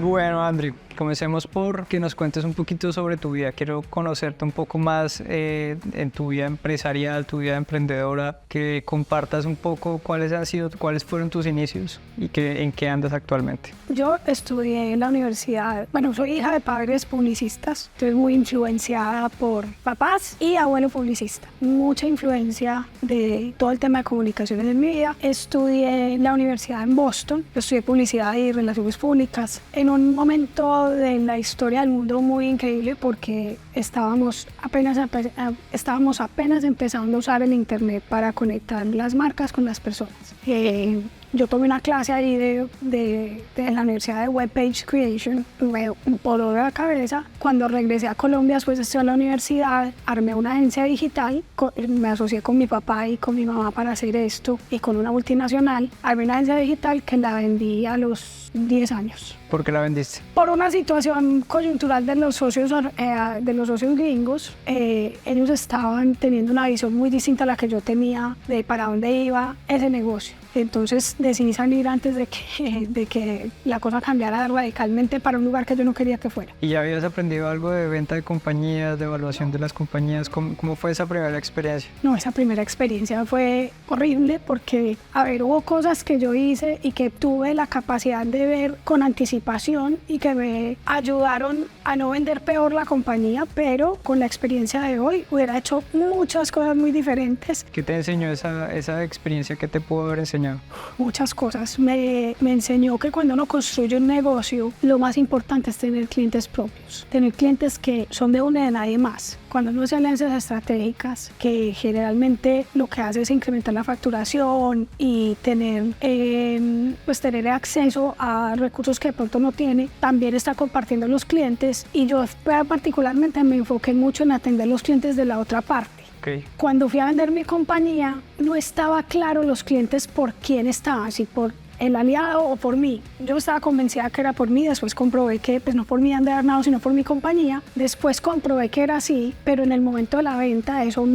Bueno, Andrew, comencemos por que nos cuentes un poquito sobre tu vida. Quiero conocerte un poco más en tu vida empresarial, tu vida emprendedora, que compartas un poco cuáles fueron tus inicios y en qué andas actualmente. Yo estudié en la universidad, soy hija de padres publicistas, estoy muy influenciada por papás y abuelo publicista. Mucha influencia de todo el tema de comunicaciones en mi vida. Estudié en la universidad en Boston, estudié publicidad y relaciones públicas. En un momento de la historia del mundo muy increíble porque estábamos apenas empezando a usar el internet para conectar las marcas con las personas. Yo tomé una clase ahí de la Universidad de Web Page Creation, me voló la cabeza. Cuando regresé a Colombia después de estudiar en la universidad, armé una agencia digital, me asocié con mi papá y con mi mamá para hacer esto y con una multinacional. Armé una agencia digital que la vendí a los 10 años. ¿Por qué la vendiste? Por una situación coyuntural de los socios gringos. Ellos estaban teniendo una visión muy distinta a la que yo tenía de para dónde iba ese negocio. Entonces decidí salir antes de que la cosa cambiara radicalmente para un lugar que yo no quería que fuera. ¿Y ya habías aprendido algo de venta de compañías, de evaluación de las compañías? ¿Cómo fue esa primera experiencia? No, esa primera experiencia fue horrible porque, hubo cosas que yo hice y que tuve la capacidad de ver con anticipación y que me ayudaron a no vender peor la compañía, pero con la experiencia de hoy hubiera hecho muchas cosas muy diferentes. ¿Qué te enseñó esa experiencia? ¿Qué te pudo haber enseñado? Muchas cosas. Me enseñó que cuando uno construye un negocio, lo más importante es tener clientes propios. Tener clientes que son de uno y de nadie más. Cuando uno hace alianzas estratégicas, que generalmente lo que hace es incrementar la facturación y tener acceso a recursos que de pronto no tiene, también está compartiendo los clientes. Y yo particularmente me enfoqué mucho en atender los clientes de la otra parte. Okay. Cuando fui a vender mi compañía, no estaba claro los clientes por quién estaban, si por el aliado o por mí. Yo estaba convencida que era por mí, después comprobé que no por mí Andrea Arnau, sino por mi compañía. Después comprobé que era así, pero en el momento de la venta eso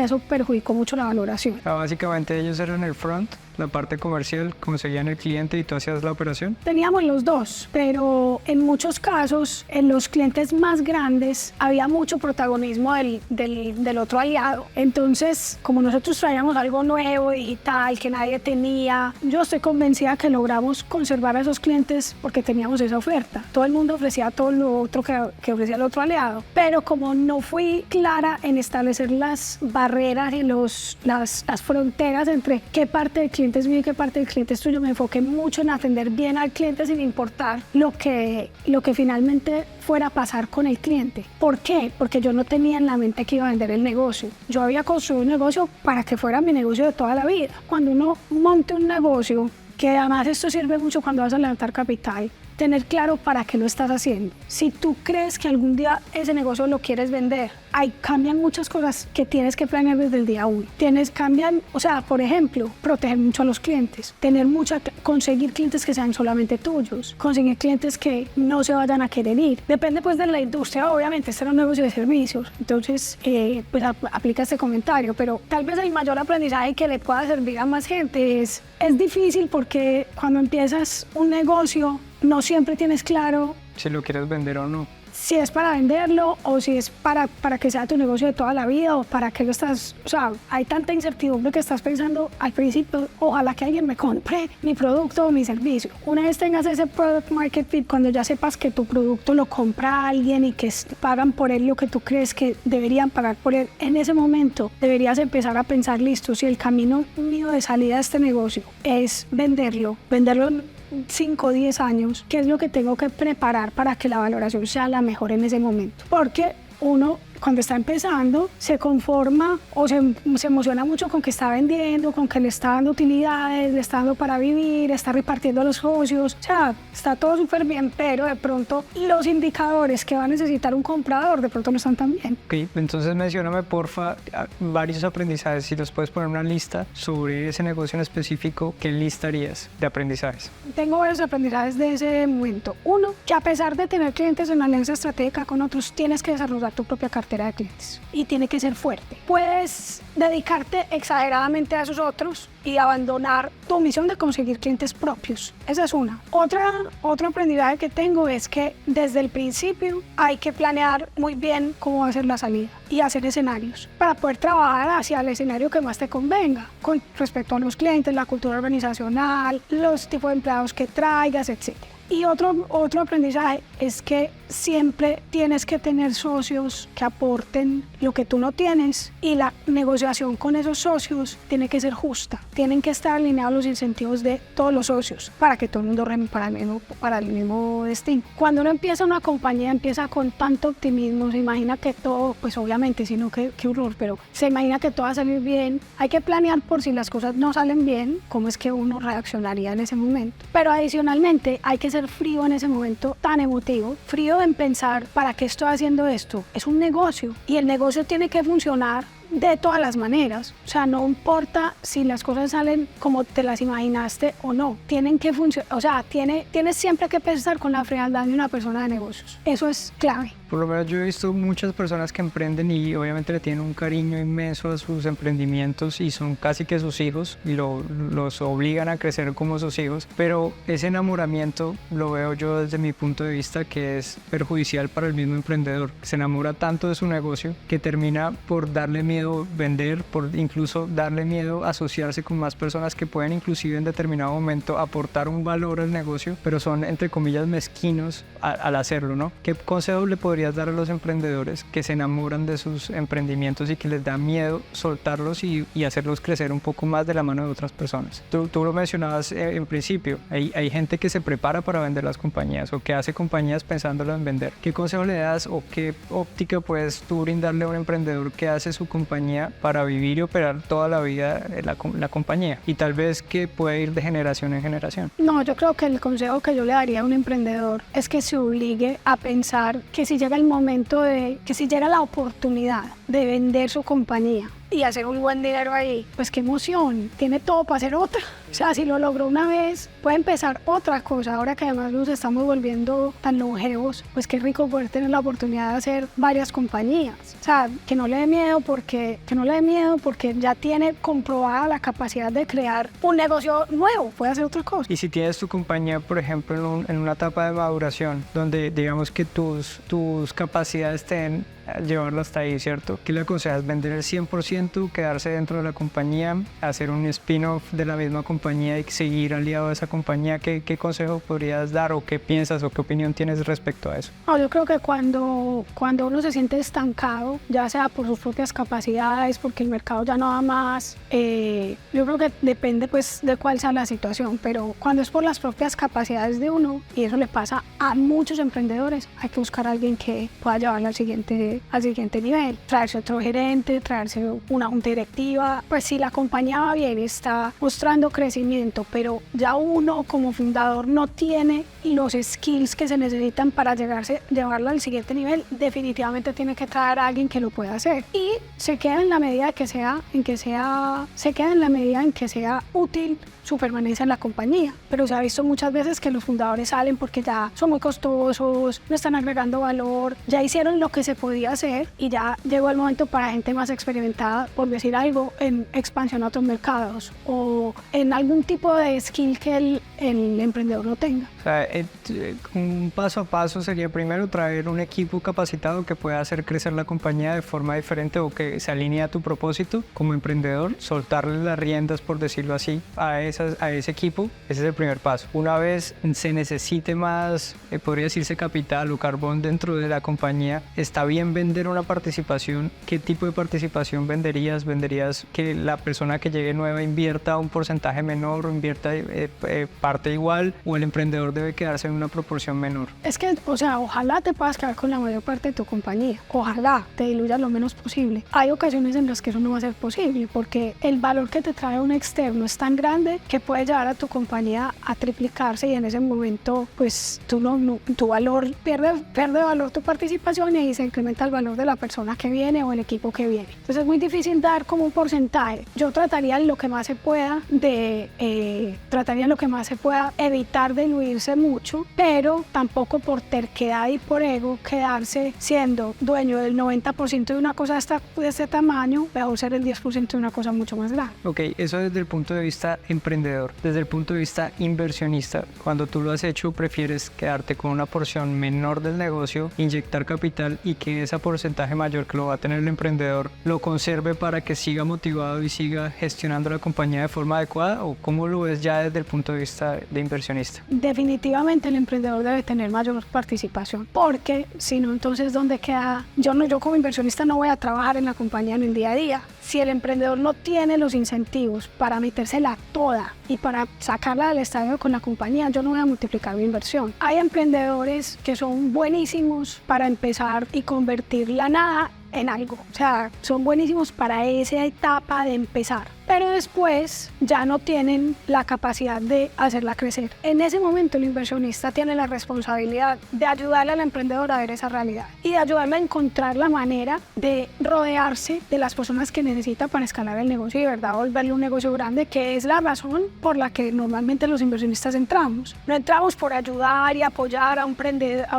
eso perjudicó mucho la valoración. Básicamente ellos eran el front, la parte comercial, conseguían el cliente y tú hacías la operación. Teníamos los dos, pero en muchos casos, en los clientes más grandes, había mucho protagonismo del otro aliado. Entonces, como nosotros traíamos algo nuevo, digital, que nadie tenía, yo estoy convencida que logramos conservar a esos clientes porque teníamos esa oferta. Todo el mundo ofrecía todo lo otro que ofrecía el otro aliado, pero como no fui clara en establecer las barreras y las fronteras entre qué parte del cliente es mío y qué parte del cliente es tuyo, me enfoqué mucho en atender bien al cliente sin importar lo que finalmente fuera a pasar con el cliente. ¿Por qué? Porque yo no tenía en la mente que iba a vender el negocio. Yo había construido un negocio para que fuera mi negocio de toda la vida. Cuando uno monte un negocio, que además esto sirve mucho cuando vas a levantar capital, tener claro para qué lo estás haciendo. Si tú crees que algún día ese negocio lo quieres vender, cambian muchas cosas que tienes que planear desde el día 1. Por ejemplo, proteger mucho a los clientes, conseguir clientes que sean solamente tuyos, conseguir clientes que no se vayan a querer ir. Depende pues de la industria, obviamente, este era un negocio de servicios, entonces aplica este comentario, pero tal vez el mayor aprendizaje que le pueda servir a más gente es difícil porque cuando empiezas un negocio no siempre tienes claro si lo quieres vender o no. Si es para venderlo o si es para que sea tu negocio de toda la vida o para qué lo estás... hay tanta incertidumbre que estás pensando al principio, ojalá que alguien me compre mi producto o mi servicio. Una vez tengas ese product market fit, cuando ya sepas que tu producto lo compra alguien y que pagan por él lo que tú crees que deberían pagar por él, en ese momento deberías empezar a pensar, listo, si el camino mío de salida a este negocio es venderlo 5 o 10 años, ¿qué es lo que tengo que preparar para que la valoración sea la mejor en ese momento? Porque uno cuando está empezando se conforma o se emociona mucho con que está vendiendo, con que le está dando utilidades, le está dando para vivir, está repartiendo a los socios, está todo súper bien, pero de pronto los indicadores que va a necesitar un comprador de pronto no están tan bien. Ok, entonces mencióname porfa varios aprendizajes, si los puedes poner en una lista sobre ese negocio en específico, ¿qué lista harías de aprendizajes? Tengo varios aprendizajes de ese momento. Uno, que a pesar de tener clientes en alianza estratégica con otros, tienes que desarrollar tu propia cartera. cartera de clientes y tiene que ser fuerte. Puedes dedicarte exageradamente a esos otros y abandonar tu misión de conseguir clientes propios. Esa es una. Otro aprendizaje que tengo es que desde el principio hay que planear muy bien cómo va a ser la salida y hacer escenarios para poder trabajar hacia el escenario que más te convenga con respecto a los clientes, la cultura organizacional, los tipos de empleados que traigas, etc. Y otro aprendizaje es que siempre tienes que tener socios que aporten lo que tú no tienes y la negociación con esos socios tiene que ser justa. Tienen que estar alineados los incentivos de todos los socios para que todo el mundo reme para el mismo destino. Cuando uno empieza una compañía, empieza con tanto optimismo, se imagina que todo, pues obviamente, sino que qué horror, pero se imagina que todo va a salir bien. Hay que planear por si las cosas no salen bien, cómo es que uno reaccionaría en ese momento. Pero adicionalmente hay que ser frío en ese momento tan emotivo, frío en pensar, ¿para qué estoy haciendo esto? Es un negocio y el negocio tiene que funcionar de todas las maneras. O sea, no importa si las cosas salen como te las imaginaste o no, tienen que funcionar. O sea, tienes siempre que pensar con la frialdad de una persona de negocios. Eso es clave. Por lo menos yo he visto muchas personas que emprenden y obviamente le tienen un cariño inmenso a sus emprendimientos y son casi que sus hijos y los obligan a crecer como sus hijos, pero ese enamoramiento lo veo yo desde mi punto de vista que es perjudicial para el mismo emprendedor. Se enamora tanto de su negocio que termina por darle miedo vender, por incluso darle miedo asociarse con más personas que pueden inclusive en determinado momento aportar un valor al negocio, pero son entre comillas mezquinos al hacerlo, ¿no? ¿Qué consejo le podrías dar a los emprendedores que se enamoran de sus emprendimientos y que les da miedo soltarlos y hacerlos crecer un poco más de la mano de otras personas? Tú lo mencionabas en principio, hay gente que se prepara para vender las compañías o que hace compañías pensándolo en vender. ¿Qué consejo le das o qué óptica puedes tú brindarle a un emprendedor que hace su compañía para vivir y operar toda la vida la compañía y tal vez que puede ir de generación en generación? No, yo creo que el consejo que yo le daría a un emprendedor es que se obligue a pensar que si llega el momento que si llega la oportunidad de vender su compañía y hacer un buen dinero ahí, pues qué emoción, tiene todo para hacer otra. O sea, si lo logró una vez, puede empezar otra cosa. Ahora que además nos estamos volviendo tan longevos, pues qué rico poder tener la oportunidad de hacer varias compañías. O sea, que no le dé miedo porque ya tiene comprobada la capacidad de crear un negocio nuevo, puede hacer otra cosa. Y si tienes tu compañía, por ejemplo, en una etapa de maduración, donde digamos que tus capacidades estén llevarlo hasta ahí, ¿cierto? ¿Qué le aconsejas? ¿Vender el 100%, quedarse dentro de la compañía, hacer un spin-off de la misma compañía y seguir aliado a esa compañía? ¿Qué consejo podrías dar o qué piensas o qué opinión tienes respecto a eso? No, yo creo que cuando uno se siente estancado, ya sea por sus propias capacidades, porque el mercado ya no da más, yo creo que depende pues de cuál sea la situación, pero cuando es por las propias capacidades de uno, y eso le pasa a muchos emprendedores, hay que buscar a alguien que pueda llevarlo al siguiente nivel, traerse otro gerente, traerse una junta directiva. Pues si la compañía va bien, está mostrando crecimiento, pero ya uno como fundador no tiene los skills que se necesitan para llevarlo al siguiente nivel, definitivamente tiene que traer a alguien que lo pueda hacer y se queda en la medida en que sea útil su permanencia en la compañía. Pero se ha visto muchas veces que los fundadores salen porque ya son muy costosos, no están agregando valor, ya hicieron lo que se podía hacer y ya llegó el momento para gente más experimentada, por decir algo, en expansión a otros mercados o en algún tipo de skill que el emprendedor no tenga. O sea, un paso a paso sería primero traer un equipo capacitado que pueda hacer crecer la compañía de forma diferente o que se alinee a tu propósito como emprendedor, soltarle las riendas, por decirlo así, a ese equipo. Ese es el primer paso. Una vez se necesite más, podría decirse capital o carbón dentro de la compañía, está bien vender una participación. ¿Qué tipo de participación venderías? ¿Venderías que la persona que llegue nueva invierta un porcentaje menor o invierta parte igual o el emprendedor debe quedarse en una proporción menor? Es que, o sea, ojalá te puedas quedar con la mayor parte de tu compañía. Ojalá te diluyas lo menos posible. Hay ocasiones en las que eso no va a ser posible porque el valor que te trae un externo es tan grande que puede llevar a tu compañía a triplicarse y en ese momento pues tu valor pierde valor tu participación y ahí se incrementa el valor de la persona que viene o el equipo que viene. Entonces es muy difícil dar como un porcentaje. Yo trataría lo que más se pueda pueda evitar diluirse mucho, pero tampoco por terquedad y por ego quedarse siendo dueño del 90% de una cosa de este tamaño, mejor ser el 10% de una cosa mucho más grande. Ok, eso desde el punto de vista emprendedor. Desde el punto de vista inversionista, cuando tú lo has hecho, prefieres quedarte con una porción menor del negocio, inyectar capital y que ese porcentaje mayor que lo va a tener el emprendedor lo conserve para que siga motivado y siga gestionando la compañía de forma adecuada, ¿o cómo lo ves ya desde el punto de vista de inversionista? Definitivamente el emprendedor debe tener mayor participación, porque si no, entonces ¿dónde queda? Yo como inversionista no voy a trabajar en la compañía en el día a día. Si el emprendedor no tiene los incentivos para metérsela toda y para sacarla del estadio con la compañía, yo no voy a multiplicar mi inversión. Hay emprendedores que son buenísimos para empezar y convertir la nada en algo. O sea, son buenísimos para esa etapa de empezar, pero después ya no tienen la capacidad de hacerla crecer. En ese momento el inversionista tiene la responsabilidad de ayudarle al emprendedor a ver esa realidad y de ayudarle a encontrar la manera de rodearse de las personas que necesita para escalar el negocio y de verdad volverlo un negocio grande, que es la razón por la que normalmente los inversionistas entramos. No entramos por ayudar y apoyar a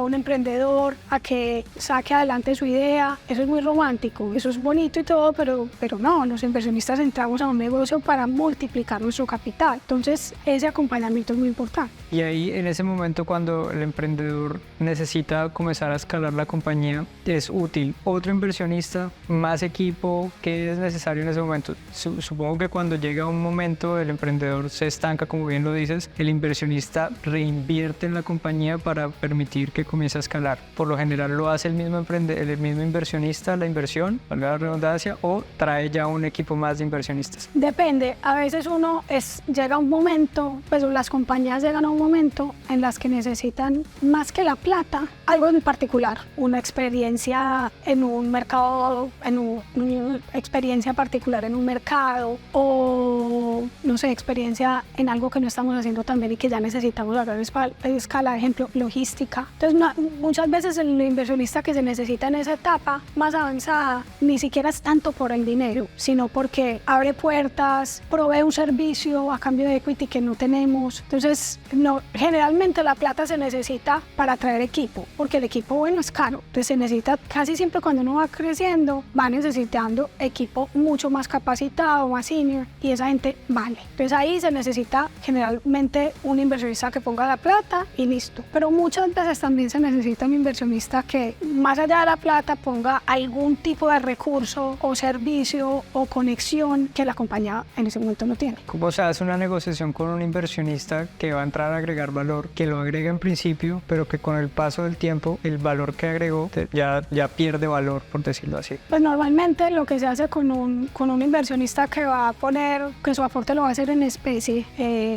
un emprendedor a que saque adelante su idea. Eso es muy romántico, eso es bonito y todo, pero no, los inversionistas entramos a un negocio para multiplicar nuestro capital. Entonces ese acompañamiento es muy importante. Y ahí en ese momento, cuando el emprendedor necesita comenzar a escalar la compañía, es útil otro inversionista, más equipo. ¿Qué es necesario en ese momento? Supongo que cuando llega un momento el emprendedor se estanca, como bien lo dices, el inversionista reinvierte en la compañía para permitir que comience a escalar. Por lo general lo hace el mismo inversionista, la inversión, valga la redundancia, o trae ya un equipo más de inversionistas. Depende, a veces llega un momento, pues las compañías llegan a un momento en las que necesitan más que la plata, algo en particular, una experiencia en un mercado, una experiencia particular en un mercado, o no sé, experiencia en algo que no estamos haciendo tan bien y que ya necesitamos a gran escala, ejemplo, logística. Entonces muchas veces el inversionista que se necesita en esa etapa más avanzada ni siquiera es tanto por el dinero, sino porque abre puertas, provee un servicio a cambio de equity que no tenemos. Entonces, generalmente la plata se necesita para traer equipo, porque el equipo bueno es caro. Entonces se necesita, casi siempre cuando uno va creciendo, va necesitando equipo mucho más capacitado, más senior, y esa gente vale. Entonces ahí se necesita generalmente un inversionista que ponga la plata y listo. Pero muchas veces también se necesita un inversionista que más allá de la plata ponga algún tipo de recurso o servicio o conexión que la compañía en ese momento no tiene. ¿Cómo se hace una negociación con un inversionista que va a entrar a agregar valor, que lo agrega en principio, pero que con el paso del tiempo el valor que agregó ya pierde valor, por decirlo así? Pues normalmente lo que se hace con un inversionista que va a poner, que su aporte lo va a hacer en especie,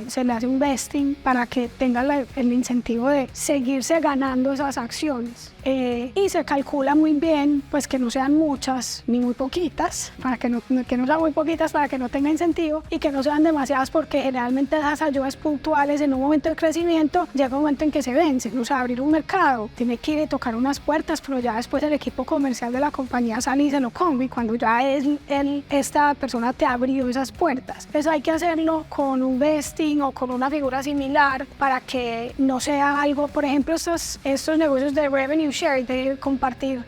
se le hace un vesting para que tenga el incentivo de seguirse ganando esas acciones. Y se calcula muy bien, pues que no sean muchas ni muy poquitas, para que no sean muy poquitas para que no tenga incentivo, y que no sean demasiadas porque generalmente esas ayudas puntuales en un momento de crecimiento llega un momento en que se vencen. O sea, abrir un mercado tiene que ir y tocar unas puertas, pero ya después el equipo comercial de la compañía sale y se lo come, y cuando ya esta persona te abrió esas puertas. Entonces hay que hacerlo con un vesting o con una figura similar para que no sea algo, por ejemplo, estos negocios de revenue share, de compartir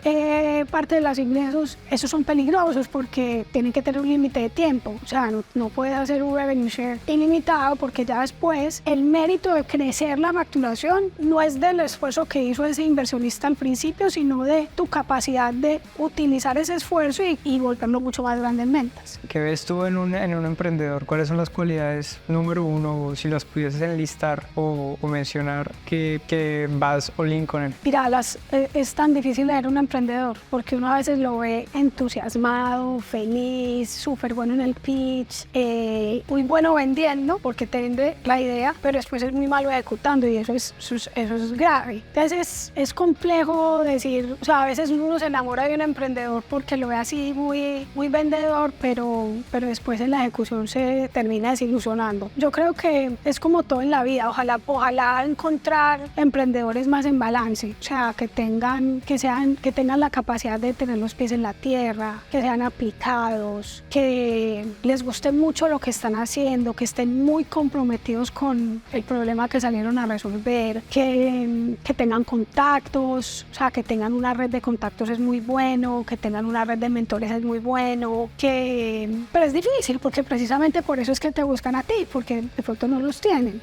parte de los ingresos, esos son peligrosos porque tienen que tener un límite de tiempo. O sea, no puedes hacer un revenue share ilimitado, porque ya después el mérito de crecer la facturación no es del esfuerzo que hizo ese inversionista al principio, sino de tu capacidad de utilizar ese esfuerzo y volverlo mucho más grande en ventas. ¿Qué ves tú en un emprendedor? ¿Cuáles son las cualidades número uno, o si las pudieses enlistar o mencionar, que vas all-in con él? Mira, es tan difícil leer un emprendedor porque uno a veces lo ve entusiasmado, feliz, súper bueno en el pitch, muy bueno vendiendo porque te vende la idea, pero después es muy malo ejecutando, y eso es grave. Entonces es complejo decir, o sea, a veces uno se enamora de un emprendedor porque lo ve así muy, muy vendedor, pero después en la ejecución se termina desilusionando. Yo creo que es como todo en la vida, ojalá encontrar emprendedores más en balance, o sea, que tengan la capacidad de tener los pies en la tierra, que sean aplicados, que les guste mucho lo que están haciendo, que estén muy comprometidos con el problema que salieron a resolver, que tengan contactos, o sea, que tengan una red de contactos es muy bueno, que tengan una red de mentores es muy bueno, pero es difícil porque precisamente por eso es que te buscan a ti, porque de pronto no los tienen.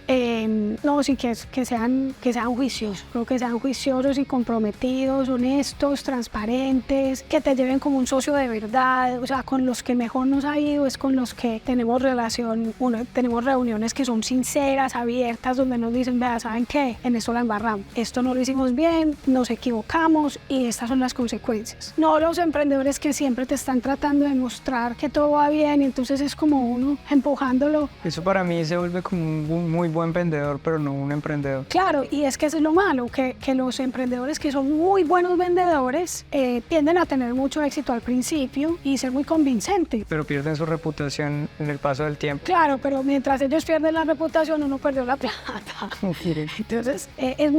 No, sí que sean juiciosos, creo que sean juiciosos y comprometidos, honestos, transparentes, que te lleven como un socio de verdad, o sea, con los que mejor nos ha ido es con los que tenemos relación, tenemos reuniones que son sinceras, abiertas, donde nos dicen, vea, ¿saben qué? En esto la embarramos, esto no lo hicimos bien, nos equivocamos y estas son las consecuencias. No los emprendedores que siempre te están tratando de mostrar que todo va bien y entonces es como uno empujándolo. Eso para mí se vuelve como un muy buen vendedor, pero no un emprendedor. Claro, y es que eso es lo malo, que los emprendedores que son muy buenos vendedores tienden a tener mucho éxito al principio y ser muy convincentes. Pero pierden su reputación en el paso del tiempo. Claro, pero mientras ellos pierden la reputación, uno perdió la plata. Entonces, es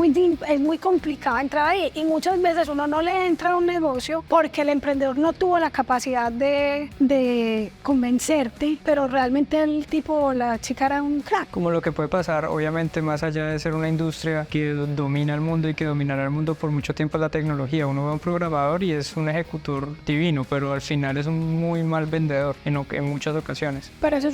muy complicado entrar ahí y muchas veces uno no le entra a un negocio porque el emprendedor no tuvo la capacidad de convencerte, pero realmente el tipo o la chica era un crack. Como lo que puede pasar, obviamente, más allá de ser una industria que domina el mundo y que dominará el mundo por mucho tiempo, la tecnología. Uno ve a un programador y es un ejecutor divino, pero al final es un muy mal vendedor en muchas ocasiones. Pero es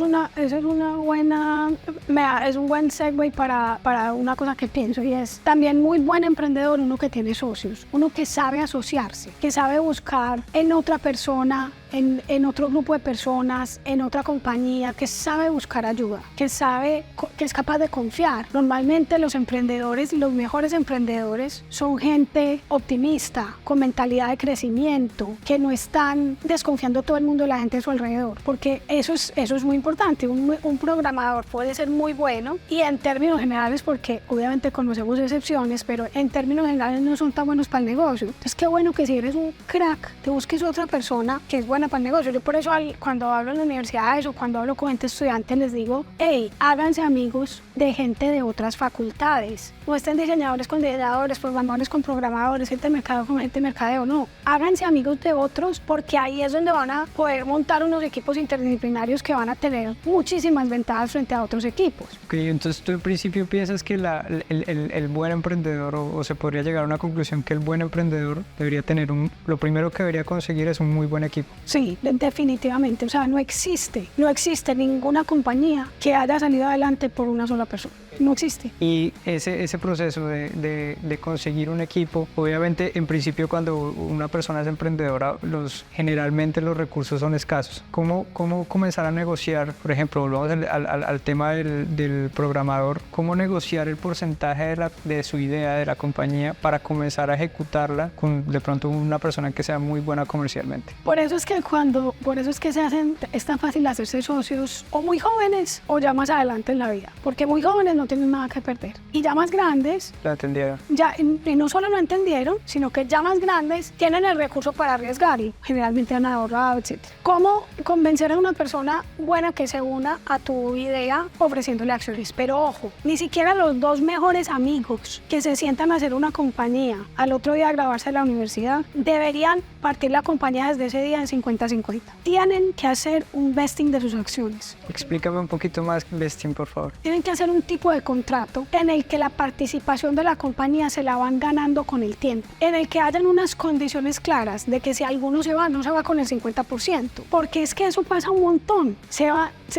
un buen segue para una cosa que pienso y es también muy buen emprendedor uno que tiene socios, uno que sabe asociarse, que sabe buscar en otra persona, en otro grupo de personas, en otra compañía, que sabe buscar ayuda, que es capaz de confiar. Normalmente los emprendedores, los mejores emprendedores son gente optimista, con mentalidad de crecimiento, que no están desconfiando todo el mundo de la gente a su alrededor, porque eso es muy importante. Un programador puede ser muy bueno y en términos generales, porque obviamente conocemos excepciones, pero en términos generales no son tan buenos para el negocio. Entonces qué bueno que si eres un crack, te busques otra persona que es buena para el negocio. Yo por eso cuando hablo en las universidades o cuando hablo con gente estudiante les digo, hey, háganse amigos de gente de otras facultades. No estén diseñadores con diseñadores, programadores con programadores, gente de mercado con gente de mercadeo, no. Háganse amigos de otros porque ahí es donde van a poder montar unos equipos interdisciplinarios que van a tener muchísimas ventajas frente a otros equipos. Ok, entonces tú en principio piensas que el buen emprendedor o se podría llegar a una conclusión que el buen emprendedor debería tener lo primero que debería conseguir es un muy buen equipo. Sí, definitivamente. O sea, no existe ninguna compañía que haya salido adelante por una sola persona. No existe. Y ese proceso de conseguir un equipo, obviamente en principio cuando una persona es emprendedora, generalmente los recursos son escasos. ¿Cómo comenzar a negociar? Por ejemplo, volvamos al tema del programador. ¿Cómo negociar el porcentaje de su idea, de la compañía, para comenzar a ejecutarla con de pronto una persona que sea muy buena comercialmente? Por eso es que es tan fácil hacerse socios o muy jóvenes o ya más adelante en la vida. Porque muy jóvenes no tienen nada que perder. Y ya más grandes... Lo entendieron. Y no solo lo entendieron, sino que ya más grandes tienen el recurso para arriesgar y generalmente han ahorrado, etc. ¿Cómo convencer a una persona buena que se una a tu idea ofreciéndole acciones? Pero ojo, ni siquiera los dos mejores amigos que se sientan a hacer una compañía al otro día a graduarse de la universidad deberían partir la compañía desde ese día en 50-50. Tienen que hacer un vesting de sus acciones. Explícame un poquito más vesting, por favor. Tienen que hacer un tipo de contrato en el que la participación de la compañía se la van ganando con el tiempo, en el que hayan unas condiciones claras de que si alguno se va, no se va con el 50%, porque es que eso pasa un montón.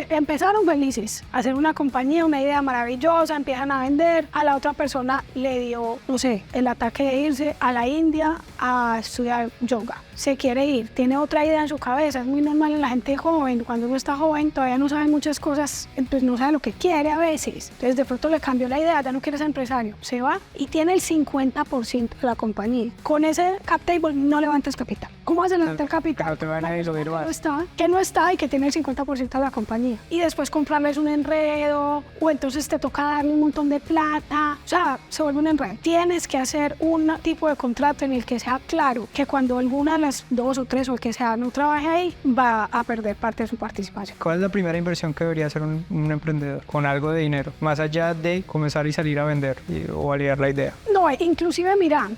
Empezaron felices a hacer una compañía, una idea maravillosa, empiezan a vender, a la otra persona le dio, no sé, el ataque de irse a la India a estudiar yoga. Se quiere ir, tiene otra idea en su cabeza, es muy normal en la gente joven, cuando uno está joven todavía no sabe muchas cosas, entonces no sabe lo que quiere a veces, entonces de pronto le cambió la idea, ya no quiere ser empresario, se va y tiene el 50% de la compañía. Con ese cap table no levantas capital. ¿Cómo vas a levantar capital? No te van a ir lo que no está y que tiene el 50% de la compañía. Y después comprarles un enredo o entonces te toca darle un montón de plata, o sea, se vuelve un enredo. Tienes que hacer un tipo de contrato en el que sea claro que cuando alguna de las dos o tres o el que sea no trabaje ahí, va a perder parte de su participación. ¿Cuál es la primera inversión que debería hacer un emprendedor con algo de dinero, más allá de comenzar y salir a vender o validar la idea? No, No, inclusive mira,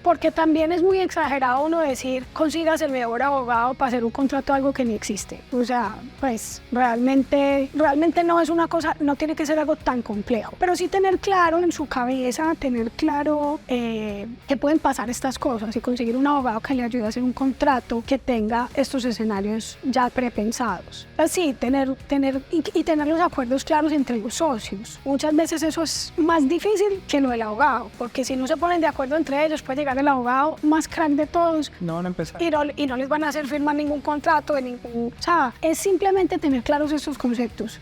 porque también es muy exagerado uno decir consigas el mejor abogado para hacer un contrato de algo que ni existe. O sea, pues realmente no es una cosa, no tiene que ser algo tan complejo, pero sí tener claro en su cabeza, tener claro que pueden pasar estas cosas y conseguir un abogado que le ayude a hacer un contrato que tenga estos escenarios ya prepensados. Así, tener los acuerdos claros entre los socios. Muchas veces eso es más difícil que lo del abogado, porque si no se ponen de acuerdo entre ellos, puede llegar el abogado más crack de todos No van a empezar. y no les van a hacer firmar ningún contrato de ningún... O sea, es simplemente tener claros estos conceptos,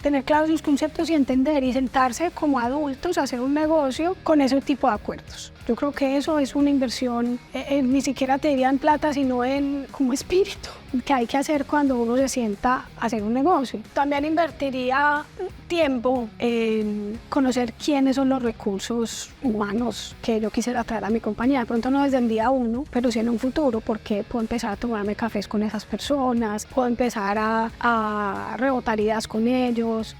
y entender y sentarse como adultos a hacer un negocio con ese tipo de acuerdos. Yo creo que eso es una inversión, ni siquiera te diría en plata, sino en como espíritu, que hay que hacer cuando uno se sienta a hacer un negocio. También invertiría tiempo en conocer quiénes son los recursos humanos que yo quisiera traer a mi compañía. De pronto no desde el día uno, pero sí en un futuro, porque puedo empezar a tomarme cafés con esas personas, puedo empezar a rebotar ideas con ellos.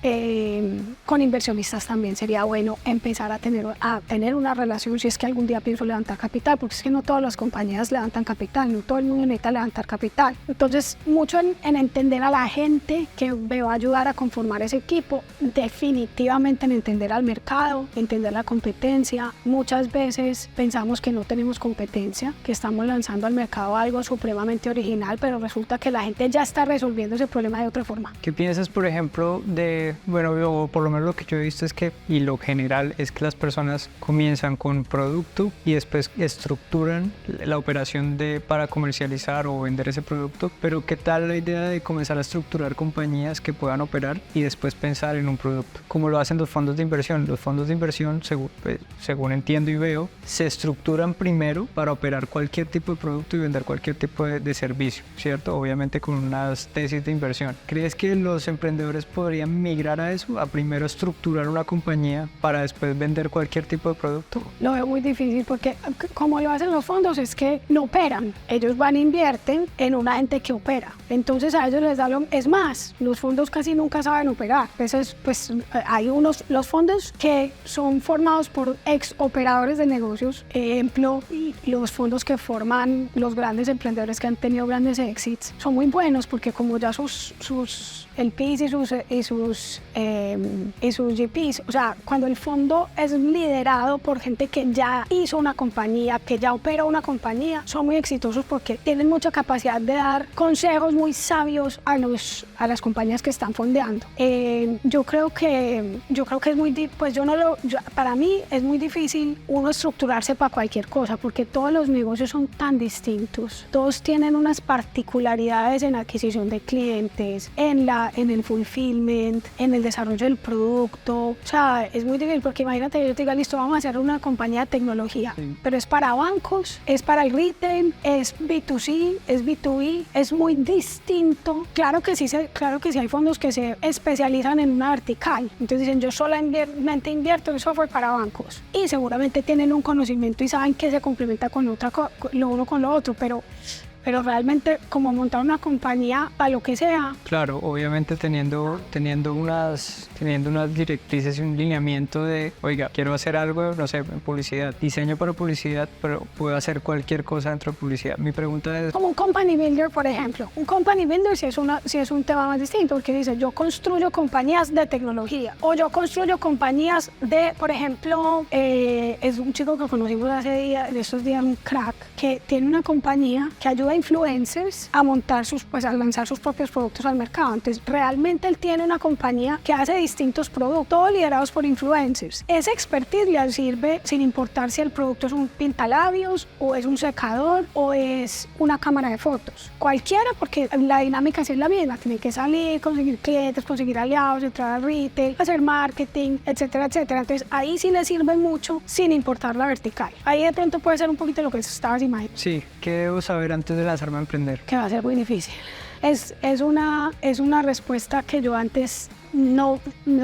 Con inversionistas también sería bueno empezar a tener una relación, si es que algún día pienso levantar capital, porque es que no todas las compañías levantan capital, no todo el mundo necesita levantar capital. Entonces, mucho en entender a la gente que me va a ayudar a conformar ese equipo, definitivamente en entender al mercado, entender la competencia. Muchas veces pensamos que no tenemos competencia, que estamos lanzando al mercado algo supremamente original, pero resulta que la gente ya está resolviendo ese problema de otra forma. ¿Qué piensas, por ejemplo, bueno, por lo menos lo que yo he visto es que, y lo general, es que las personas comienzan con producto y después estructuran la operación para comercializar o vender ese producto, pero ¿qué tal la idea de comenzar a estructurar compañías que puedan operar y después pensar en un producto? Como lo hacen los fondos de inversión. Los fondos de inversión, según entiendo y veo, se estructuran primero para operar cualquier tipo de producto y vender cualquier tipo de servicio, ¿cierto? Obviamente con unas tesis de inversión. ¿Crees que los emprendedores podrían migrar a eso, a primero estructurar una compañía para después vender cualquier tipo de producto? Lo veo muy difícil porque como lo hacen los fondos es que no operan. Ellos van e invierten en una gente que opera. Entonces a ellos les da es más, los fondos casi nunca saben operar. Entonces, pues hay los fondos que son formados por ex operadores de negocios, ejemplo, los fondos que forman los grandes emprendedores que han tenido grandes exits, son muy buenos porque como ya sus LPs y sus GPs, o sea, cuando el fondo es liderado por gente que ya hizo una compañía, que ya opera una compañía, son muy exitosos porque tienen mucha capacidad de dar consejos muy sabios a las compañías que están fondeando. Yo creo que es muy, pues para mí es muy difícil uno estructurarse para cualquier cosa porque todos los negocios son tan distintos, todos tienen unas particularidades en adquisición de clientes, en el fulfillment, en el desarrollo del producto. O sea, es muy difícil porque imagínate que yo te diga, listo, vamos a hacer una compañía de tecnología, sí, pero es para bancos, es para el retail, es B2C, es B2B, es muy distinto. Claro que sí hay fondos que se especializan en una vertical. Entonces dicen, yo solamente invierto en software para bancos. Y seguramente tienen un conocimiento y saben que se complementa con lo uno con lo otro, pero realmente como montar una compañía para lo que sea. Claro, obviamente teniendo unas directrices y un lineamiento de, oiga, quiero hacer algo, no sé, en publicidad, diseño para publicidad, pero puedo hacer cualquier cosa dentro de publicidad. Mi pregunta es... Como un company builder, por ejemplo. Un company builder sí es un tema más distinto, porque dice, yo construyo compañías de tecnología, o yo construyo compañías de, por ejemplo, es un chico que conocimos en estos días, un crack, que tiene una compañía que ayuda a influencers a a lanzar sus propios productos al mercado. Entonces, realmente él tiene una compañía que hace distintos productos, todos liderados por influencers. Esa expertise le sirve sin importar si el producto es un pintalabios, o es un secador, o es una cámara de fotos. Cualquiera, porque la dinámica es la misma. Tiene que salir, conseguir clientes, conseguir aliados, entrar al retail, hacer marketing, etcétera, etcétera. Entonces, ahí sí le sirve mucho sin importar la vertical. Ahí de pronto puede ser un poquito lo que estabas imaginando. Sí, ¿qué debo saber antes de lanzarme a emprender? Que va a ser muy difícil. Es una respuesta que yo antes no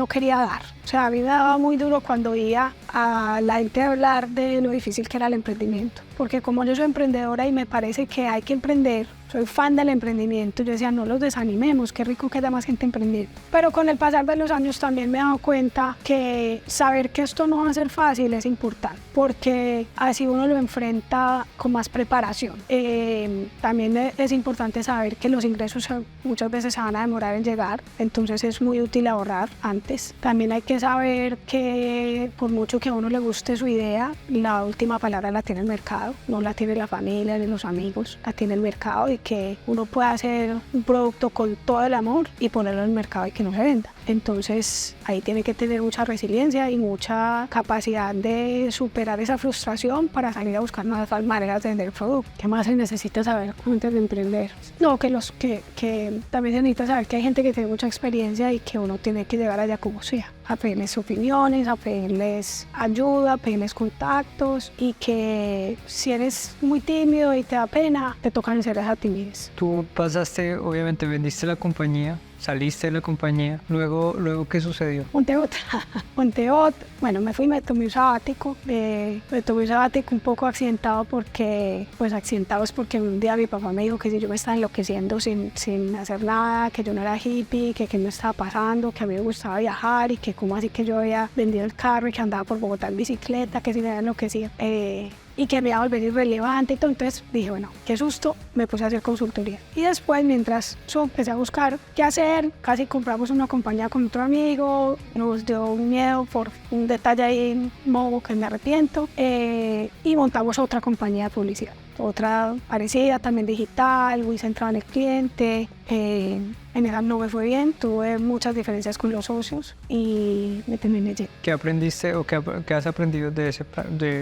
quería dar. O sea, a mí me daba muy duro cuando veía a la gente hablar de lo difícil que era el emprendimiento, porque como yo soy emprendedora y me parece que hay que emprender, soy fan del emprendimiento, yo decía, no los desanimemos, qué rico que haya más gente emprendiendo. Pero con el pasar de los años también me he dado cuenta que saber que esto no va a ser fácil es importante, porque así uno lo enfrenta con más preparación. También es importante saber que los ingresos muchas veces se van a demorar en llegar, entonces es muy útil ahorrar antes. También hay que saber que por mucho que a uno le guste su idea, la última palabra la tiene el mercado, no la tiene la familia ni los amigos, la tiene el mercado, y que uno puede hacer un producto con todo el amor y ponerlo en el mercado y que no se venda. Entonces ahí tiene que tener mucha resiliencia y mucha capacidad de superar esa frustración para salir a buscar nuevas maneras de vender el producto. ¿Qué más se necesita saber antes de emprender? No, que también se necesita saber que hay gente que tiene mucha experiencia y que uno tiene que llegar allá como sea, a pedirles opiniones, a pedirles ayuda, a pedirles contactos, y que si eres muy tímido y te da pena, te toca vencer esa timidez. Tú pasaste, obviamente vendiste la compañía, saliste de la compañía, luego ¿qué sucedió? Monté otra, bueno, me tomé un sabático, un poco accidentado porque un día mi papá me dijo que si yo me estaba enloqueciendo sin hacer nada, que yo no era hippie, que no estaba pasando, que a mí me gustaba viajar y que como así que yo había vendido el carro y que andaba por Bogotá en bicicleta, que si me había enloquecido. Y que me iba a volver irrelevante y todo. Entonces dije, bueno, qué susto, me puse a hacer consultoría. Y después, mientras empecé a buscar qué hacer, casi compramos una compañía con otro amigo, nos dio un miedo por un detalle ahí modo que me arrepiento, y montamos otra compañía de publicidad. Otra parecida, también digital, muy centrada en el cliente. En esa no me fue bien, tuve muchas diferencias con los socios y me terminé yendo. ¿Qué aprendiste o qué has aprendido de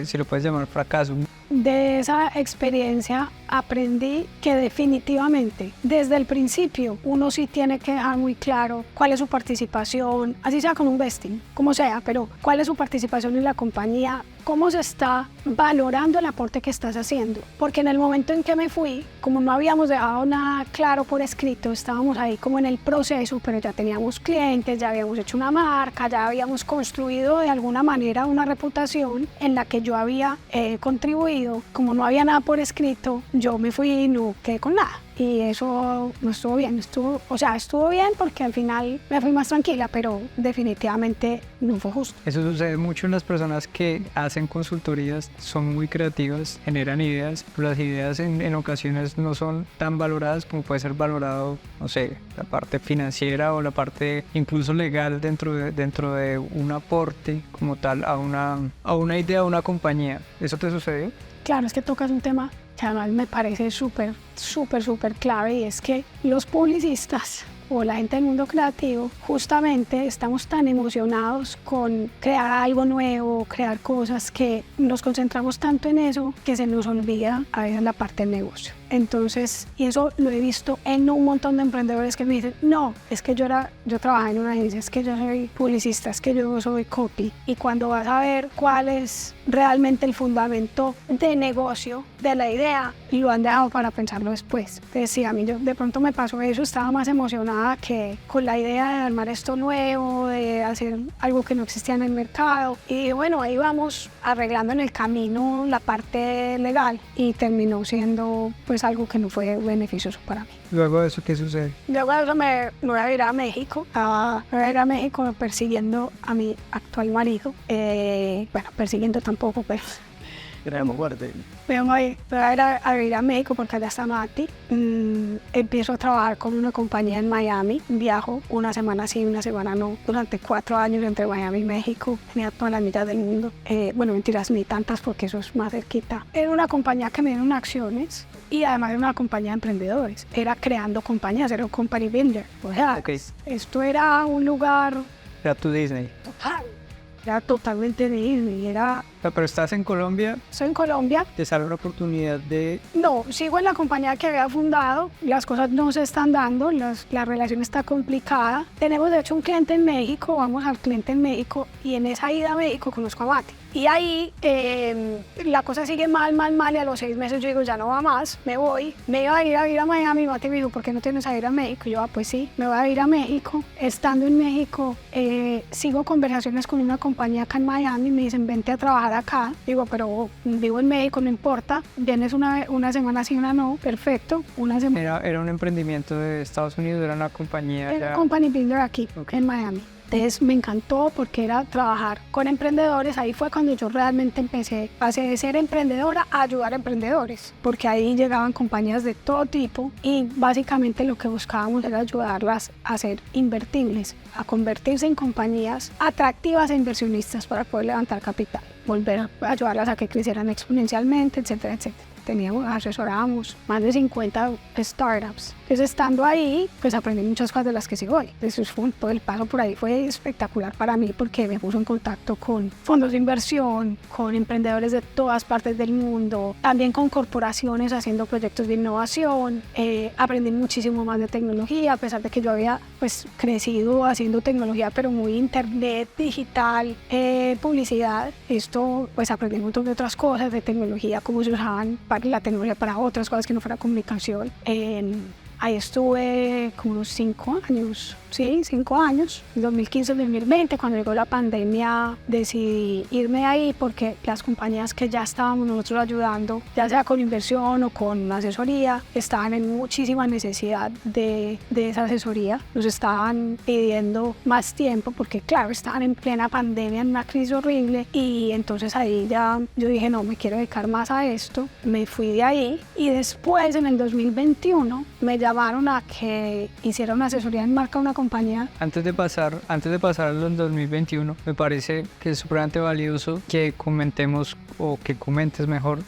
si lo puedes llamar fracaso? De esa experiencia aprendí que definitivamente desde el principio uno sí tiene que dejar muy claro cuál es su participación, así sea con un vesting, como sea, pero cuál es su participación en la compañía, cómo se está valorando el aporte que estás haciendo. Porque en el momento en que me fui, como no habíamos dejado nada claro por escrito, estábamos ahí como en el proceso, pero ya teníamos clientes, ya habíamos hecho una marca, ya habíamos construido de alguna manera una reputación en la que yo había contribuido. Como no había nada por escrito, yo me fui y no quedé con nada. Y eso no estuvo bien, estuvo bien porque al final me fui más tranquila, pero definitivamente no fue justo. Eso sucede mucho en las personas que hacen consultorías, son muy creativas, generan ideas, pero las ideas en ocasiones no son tan valoradas como puede ser valorado, no sé, la parte financiera o la parte incluso legal dentro de un aporte como tal a una idea, a una compañía. ¿Eso te sucedió? Claro, es que tocas un tema que además me parece súper clave, y es que los publicistas o la gente del mundo creativo justamente estamos tan emocionados con crear algo nuevo, crear cosas, que nos concentramos tanto en eso que se nos olvida a veces la parte del negocio. Entonces, y eso lo he visto en un montón de emprendedores que me dicen, no, es que yo trabajaba en una agencia, es que yo soy publicista, es que yo soy copy. Y cuando vas a ver cuál es realmente el fundamento de negocio de la idea, lo han dejado para pensarlo después. Entonces, sí, a mí de pronto me pasó eso, estaba más emocionada que con la idea de armar esto nuevo, de hacer algo que no existía en el mercado. Y bueno, ahí vamos arreglando en el camino la parte legal, y terminó siendo pues algo que no fue beneficioso para mí. Luego de eso, ¿qué sucede? Luego de eso me voy a ir a México. Me voy a ir a México persiguiendo a mi actual marido. Bueno, persiguiendo tampoco, pero... Éramos fuertes. Me voy a ir a vivir a México porque allá está Mati. Empiezo a trabajar con una compañía en Miami. Viajo una semana sí, una semana no. Durante 4 años entre Miami y México. Tenía todas las mitad del mundo. Bueno, mentiras, ni tantas porque eso es más cerquita. Era una compañía que me dieron acciones. Y además era una compañía de emprendedores. Era creando compañías, era un company builder. O sea, esto era un lugar... Era tu Disney. Total. Era totalmente Disney. Pero estás en Colombia. Soy en Colombia. ¿Te sale una oportunidad de...? No, sigo en la compañía que había fundado. Las cosas no se están dando, la relación está complicada. Tenemos de hecho un cliente en México, vamos al cliente en México, y en esa ida a México conozco a Mati. Y ahí la cosa sigue mal, y a los 6 meses yo digo, ya no va más, me voy. Me iba a ir a Miami, mi mate me dijo, ¿por qué no tienes a ir a México? Yo, pues sí, me voy a ir a México. Estando en México, sigo conversaciones con una compañía acá en Miami, me dicen, vente a trabajar acá. Digo, pero vivo en México, no importa, vienes una semana sí, una no, perfecto, una semana. Era un emprendimiento de Estados Unidos, era una compañía. Era company builder aquí, en Miami. Entonces me encantó porque era trabajar con emprendedores. Ahí fue cuando yo realmente empecé a ser emprendedora a ayudar a emprendedores, porque ahí llegaban compañías de todo tipo y básicamente lo que buscábamos era ayudarlas a ser invertibles, a convertirse en compañías atractivas e inversionistas para poder levantar capital, volver a ayudarlas a que crecieran exponencialmente, etcétera, etcétera. Asesorábamos más de 50 startups. Entonces, estando ahí, pues aprendí muchas cosas de las que sigo hoy. Entonces, todo el paso por ahí fue espectacular para mí porque me puso en contacto con fondos de inversión, con emprendedores de todas partes del mundo, también con corporaciones haciendo proyectos de innovación. Aprendí muchísimo más de tecnología, a pesar de que yo había pues crecido haciendo tecnología, pero muy internet, digital, publicidad. Esto, pues aprendí un montón de otras cosas de tecnología, cómo se usaban la tecnología para otras cosas que no fuera comunicación. Ahí estuve como unos 5 años, sí, 5 años, 2015-2020, cuando llegó la pandemia decidí irme ahí porque las compañías que ya estábamos nosotros ayudando, ya sea con inversión o con asesoría, estaban en muchísima necesidad de esa asesoría, nos estaban pidiendo más tiempo porque claro, estaban en plena pandemia, en una crisis horrible y entonces ahí ya yo dije no, me quiero dedicar más a esto, me fui de ahí y después en el 2021 me llamaron a que hiciera una asesoría en marca a una compañía. Antes de pasar al 2021, me parece que es supremamente valioso que comentemos o que comentes mejor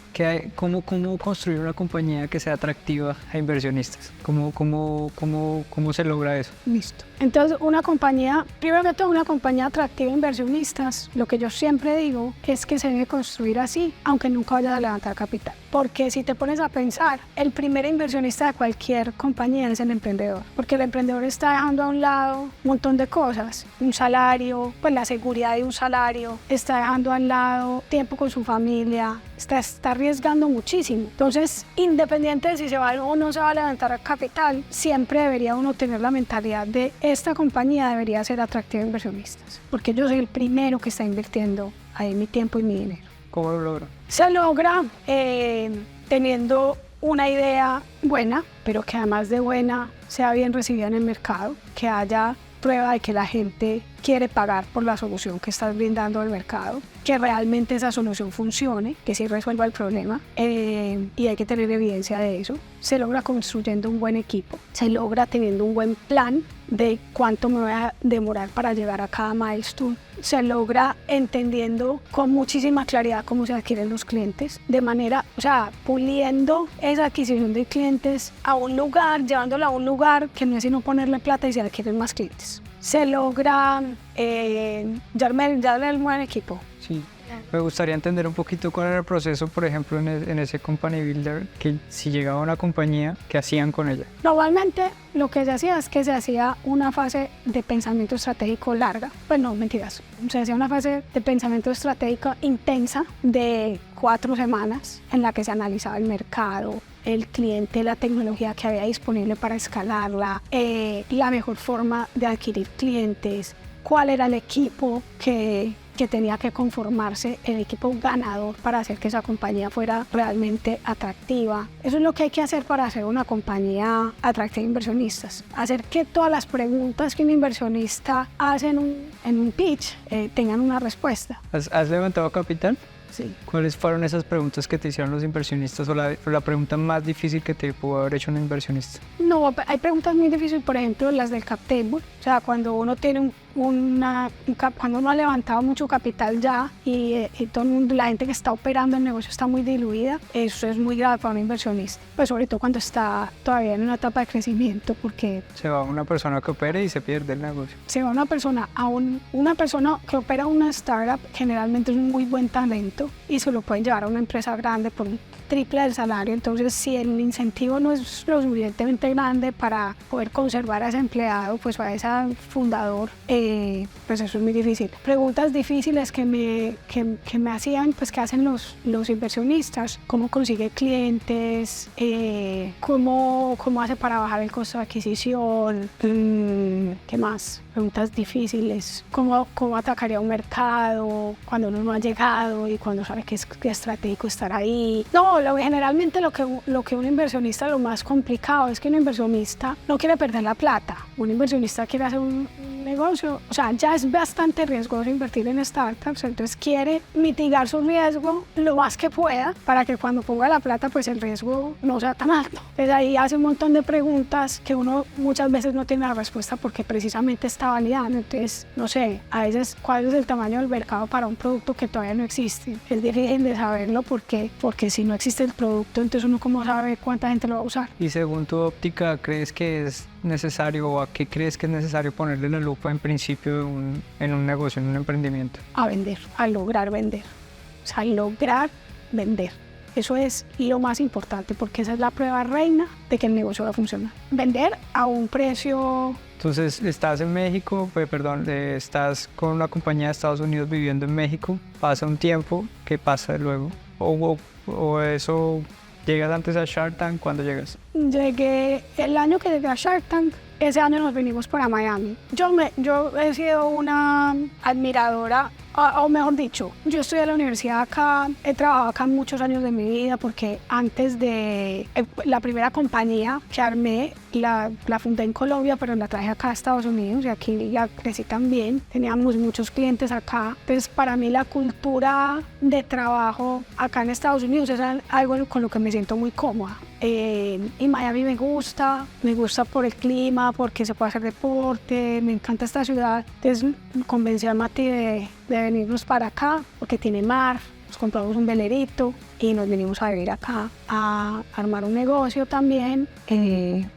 cómo construir una compañía que sea atractiva a inversionistas. ¿Cómo se logra eso? Listo. Entonces, una compañía, primero que todo, una compañía atractiva a inversionistas, lo que yo siempre digo es que se debe construir así, aunque nunca vayas a levantar capital. Porque si te pones a pensar, el primer inversionista de cualquier compañía es el emprendedor. Porque el emprendedor está dejando a un lado un montón de cosas. Un salario, pues la seguridad de un salario. Está dejando al lado tiempo con su familia. Está arriesgando muchísimo. Entonces, independiente de si se va o no se va a levantar capital, siempre debería uno tener la mentalidad de esta compañía debería ser atractiva a inversionistas. Porque yo soy el primero que está invirtiendo ahí mi tiempo y mi dinero. ¿Cómo lo logra? Se logra teniendo una idea buena, pero que además de buena sea bien recibida en el mercado, que haya prueba de que la gente quiere pagar por la solución que estás brindando al mercado, que realmente esa solución funcione, que sí resuelva el problema y hay que tener evidencia de eso. Se logra construyendo un buen equipo, se logra teniendo un buen plan de cuánto me voy a demorar para llegar a cada milestone, se logra entendiendo con muchísima claridad cómo se adquieren los clientes, de manera, o sea, puliendo esa adquisición de clientes a un lugar, llevándola a un lugar que no es sino ponerle plata y se adquieren más clientes. Se logra darle el buen equipo. Sí. Me gustaría entender un poquito cuál era el proceso, por ejemplo, en ese company builder, que si llegaba una compañía, ¿qué hacían con ella? Normalmente lo que se hacía es que se hacía una fase de pensamiento estratégico larga. Pues no, mentiras. Se hacía una fase de pensamiento estratégico intensa de 4 semanas en la que se analizaba el mercado, el cliente, la tecnología que había disponible para escalarla, la mejor forma de adquirir clientes, cuál era el equipo que tenía que conformarse, el equipo ganador para hacer que esa compañía fuera realmente atractiva. Eso es lo que hay que hacer para hacer una compañía atractiva a inversionistas. Hacer que todas las preguntas que un inversionista hace en un pitch tengan una respuesta. ¿Has levantado capital? Sí. ¿Cuáles fueron esas preguntas que te hicieron los inversionistas o la pregunta más difícil que te pudo haber hecho un inversionista? No, hay preguntas muy difíciles, por ejemplo, las del cap table. O sea, cuando uno tiene cuando uno ha levantado mucho capital ya y todo el mundo, la gente que está operando el negocio está muy diluida, eso es muy grave para un inversionista. Pues sobre todo cuando está todavía en una etapa de crecimiento, porque se va una persona que opere y se pierde el negocio. Se va una persona que opera una startup, generalmente es un muy buen talento y se lo pueden llevar a una empresa grande por un triple del salario. Entonces, si el incentivo no es lo suficientemente grande para poder conservar a ese empleado, pues a ese fundador, pues eso es muy difícil. Preguntas difíciles que me hacían, pues que hacen los inversionistas: cómo consigue clientes, cómo hace para bajar el costo de adquisición, ¿qué más? Preguntas difíciles: cómo atacaría un mercado cuando uno no ha llegado y cuando sabe que es estratégico estar ahí. No, generalmente lo que un inversionista, lo más complicado es que un inversionista no quiere perder la plata. Un inversionista quiere hacer un negocio, o sea, ya es bastante riesgoso invertir en startups, entonces quiere mitigar su riesgo lo más que pueda para que cuando ponga la plata, pues el riesgo no sea tan alto. Entonces ahí hace un montón de preguntas que uno muchas veces no tiene la respuesta porque precisamente está validando. Entonces, no sé, a veces cuál es el tamaño del mercado para un producto que todavía no existe. Es difícil de saberlo porque si no existe el producto, entonces uno cómo sabe cuánta gente lo va a usar. Y según tu óptica, ¿crees que es necesario o a qué crees que es necesario ponerle la lupa en principio en un negocio, en un emprendimiento? A vender, a lograr vender. O sea, lograr vender. Eso es lo más importante porque esa es la prueba reina de que el negocio va a funcionar. Vender a un precio. Entonces, estás en México, estás con una compañía de Estados Unidos viviendo en México, pasa un tiempo, ¿qué pasa luego? O eso, ¿llegas antes a Shark Tank? ¿Cuándo llegas? Llegué el año que llegué a Shark Tank. Ese año nos vinimos para Miami. Yo he sido una admiradora, o mejor dicho, yo estudié en la universidad acá, he trabajado acá muchos años de mi vida porque antes de la primera compañía que armé, la fundé en Colombia, pero la traje acá a Estados Unidos y aquí la crecí también. Teníamos muchos clientes acá. Entonces, para mí la cultura de trabajo acá en Estados Unidos es algo con lo que me siento muy cómoda. Y Miami me gusta por el clima, porque se puede hacer deporte, me encanta esta ciudad. Entonces convencí a Mati de venirnos para acá porque tiene mar. Nos compramos un velerito y nos vinimos a vivir acá, a armar un negocio también, que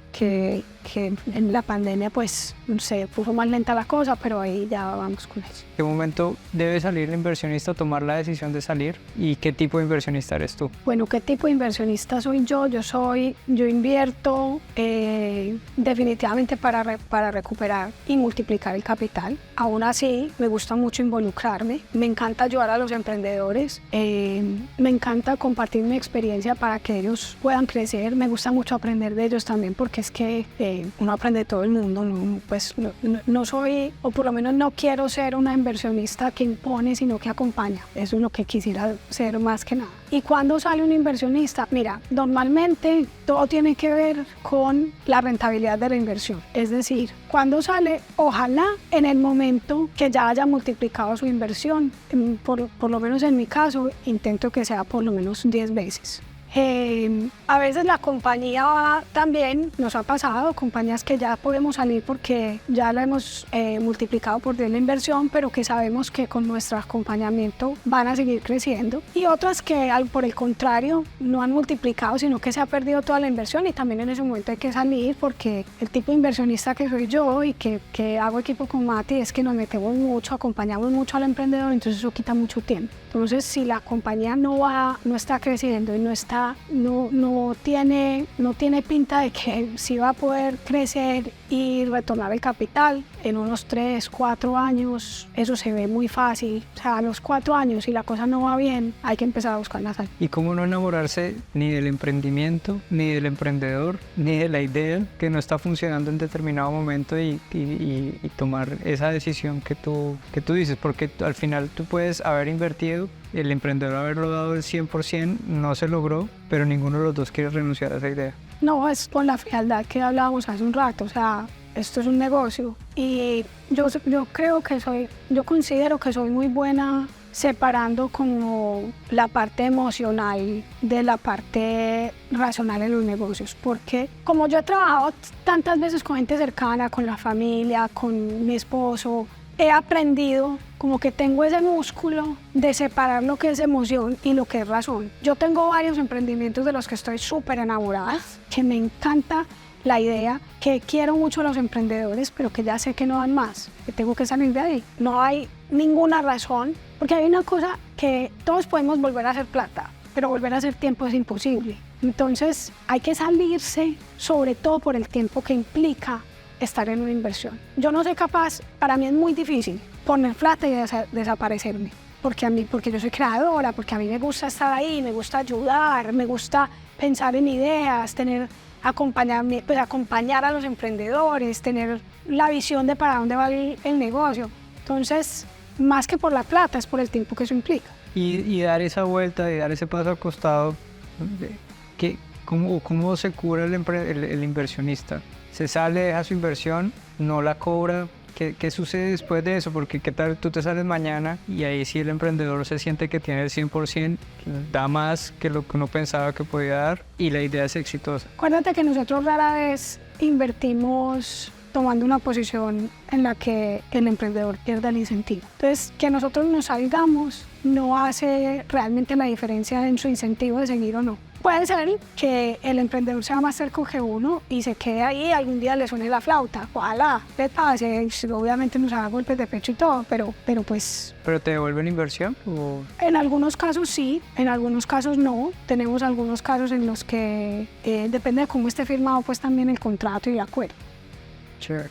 en la pandemia pues se puso más lenta la cosa, pero ahí ya vamos con eso. ¿En qué momento debe salir el inversionista o tomar la decisión de salir? ¿Y qué tipo de inversionista eres tú? Bueno, ¿qué tipo de inversionista soy yo? Yo invierto definitivamente para recuperar y multiplicar el capital. Aún así, me gusta mucho involucrarme, me encanta ayudar a los emprendedores, me encanta compartir mi experiencia para que ellos puedan crecer, me gusta mucho aprender de ellos también porque es que uno aprende de todo el mundo, no soy, o por lo menos no quiero ser una inversionista que impone, sino que acompaña. Eso es lo que quisiera ser más que nada. ¿Y cuándo sale un inversionista? Mira, normalmente todo tiene que ver con la rentabilidad de la inversión. Es decir, cuando sale, ojalá en el momento que ya haya multiplicado su inversión. Por lo menos en mi caso, intento que sea por lo menos 10 veces. A veces la compañía también nos ha pasado, compañías que ya podemos salir porque ya la hemos multiplicado por 10 la inversión, pero que sabemos que con nuestro acompañamiento van a seguir creciendo. Y otras que por el contrario no han multiplicado, sino que se ha perdido toda la inversión y también en ese momento hay que salir porque el tipo de inversionista que soy yo y que hago equipo con Mati es que nos metemos mucho, acompañamos mucho al emprendedor, entonces eso quita mucho tiempo. Entonces si la compañía no está creciendo y no tiene pinta de que sí va a poder crecer y retornar el capital en unos 3, 4 años, eso se ve muy fácil. O sea, a los 4 años, si la cosa no va bien, hay que empezar a buscar la salida. ¿Y cómo no enamorarse ni del emprendimiento, ni del emprendedor, ni de la idea que no está funcionando en determinado momento y tomar esa decisión que tú dices? Porque al final tú puedes haber invertido, el emprendedor haberlo dado el 100%, no se logró, pero ninguno de los dos quiere renunciar a esa idea. No, es con la frialdad que hablábamos hace un rato, o sea, esto es un negocio y yo considero que soy muy buena separando como la parte emocional de la parte racional en los negocios, porque como yo he trabajado tantas veces con gente cercana, con la familia, con mi esposo, he aprendido como que tengo ese músculo de separar lo que es emoción y lo que es razón. Yo tengo varios emprendimientos de los que estoy súper enamorada, que me encanta la idea, que quiero mucho a los emprendedores, pero que ya sé que no dan más, que tengo que salir de ahí. No hay ninguna razón, porque hay una cosa que todos podemos volver a hacer plata, pero volver a hacer tiempo es imposible. Entonces hay que salirse, sobre todo por el tiempo que implica estar en una inversión. Yo no soy capaz, para mí es muy difícil poner plata y desaparecerme. Porque yo soy creadora, porque a mí me gusta estar ahí, me gusta ayudar, me gusta pensar en ideas, acompañar a los emprendedores, tener la visión de para dónde va el negocio. Entonces, más que por la plata, es por el tiempo que eso implica. Y dar esa vuelta y dar ese paso al costado, ¿cómo se cura el inversionista? ¿Se sale, deja su inversión, no la cobra? ¿Qué sucede después de eso? Porque qué tal tú te sales mañana y ahí sí el emprendedor se siente que tiene el 100%, da más que lo que uno pensaba que podía dar y la idea es exitosa. Acuérdate que nosotros rara vez invertimos tomando una posición en la que el emprendedor pierda el incentivo. Entonces, que nosotros nos salgamos no hace realmente la diferencia en su incentivo de seguir o no. Puede ser que el emprendedor sea más cerca que uno y se quede ahí y algún día le suene la flauta. Ojalá le pase, obviamente nos haga golpes de pecho y todo, pero pues... ¿Pero te devuelven inversión? ¿O? En algunos casos sí, en algunos casos no. Tenemos algunos casos en los que depende de cómo esté firmado pues también el contrato y el acuerdo. Sure.